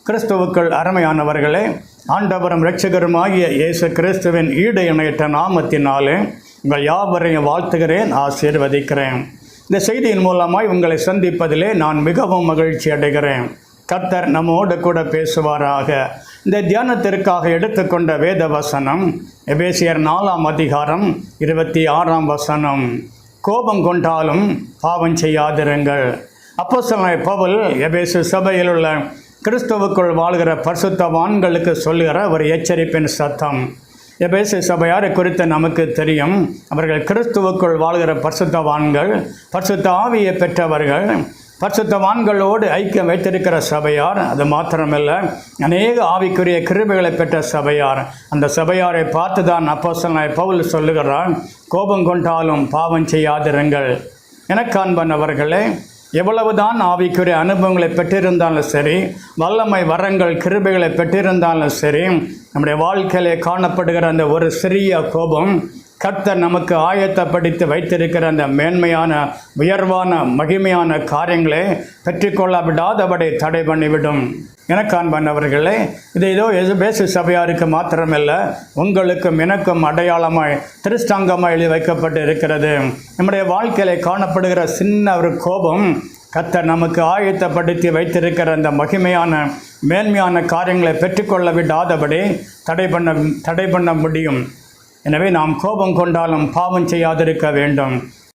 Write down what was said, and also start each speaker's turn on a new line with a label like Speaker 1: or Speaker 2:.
Speaker 1: கிறிஸ்துவுக்குள் அருமையானவர்களே, ஆண்டவரும் இரட்சகருமாகிய இயேசு கிறிஸ்துவின் ஈடு இணையற்ற நாமத்தினாலே உங்கள் யாவரையும் வாழ்த்துகிறேன், ஆசீர்வதிக்கிறேன். இந்த செய்தியின் மூலமாய் உங்களை சந்திப்பதிலே நான் மிகவும் மகிழ்ச்சி அடைகிறேன். கர்த்தர் நம்மோடு கூட பேசுவாராக. இந்த தியானத்திற்காக எடுத்துக்கொண்ட வேத வசனம் எபேசியர் 4ஆம் அதிகாரம் 26ஆம் வசனம். கோபம் கொண்டாலும் பாவம் செய்யாதிருங்கள். அப்போஸ்தலனாகிய பவுல் எபேசு சபையில் உள்ள கிறிஸ்துவுக்குள் வாழ்கிற பரிசுத்தவான்களுக்கு சொல்லுகிற ஒரு எச்சரிப்பின் சத்தம். எபேசு சபையாரை குறித்து நமக்கு தெரியும். அவர்கள் கிறிஸ்துவுக்குள் வாழ்கிற பரிசுத்தவான்கள், பரிசுத்த ஆவியை பெற்றவர்கள், பரிசுத்தவான்களோடு ஐக்கியம் வைத்திருக்கிற சபையார். அது மாத்திரமல்ல, அநேக ஆவிக்குரிய கிருபைகளை பெற்ற சபையார். அந்த சபையாரை பார்த்து தான் அப்போஸ்தலனாகிய பவுல் சொல்லுகிறார், கோபம் கொண்டாலும் பாவம் செய்யாதிருங்கள். எனக்கு அன்பானவர்களே, எவ்வளவுதான் ஆவிக்குரிய அனுபவங்களை பெற்றிருந்தாலும் சரி, வல்லமை வரங்கள் கிருபைகளை பெற்றிருந்தாலும் சரி, நம்முடைய வாழ்க்கையிலே காணப்படுகிற அந்த ஒரு சிறிய கோபம் கர்த்தர் நமக்கு ஆயத்தப்படுத்தி வைத்திருக்கிற அந்த மேன்மையான உயர்வான மகிமையான காரியங்களை பெற்றுக்கொள்ள விடாதபடி தடை பண்ணிவிடும். எனக்கு அன்பானவர்களே, இது ஏதோ எபேசு சபையாருக்கு மாத்திரமல்ல, உங்களுக்கும் எனக்கும் அடையாளமாய் திருஷ்டாங்கமாய் எழுதி வைக்கப்பட்டு இருக்கிறது. நம்முடைய வாழ்க்கையில காணப்படுகிற சின்ன ஒரு கோபம் கர்த்தர் நமக்கு ஆயத்தப்படுத்தி வைத்திருக்கிற அந்த மகிமையான மேன்மையான காரியங்களை பெற்றுக்கொள்ள விடாதபடி தடை பண்ண முடியும். எனவே நாம் கோபம் கொண்டாலும் பாவம் செய்யாதிருக்க வேண்டும்.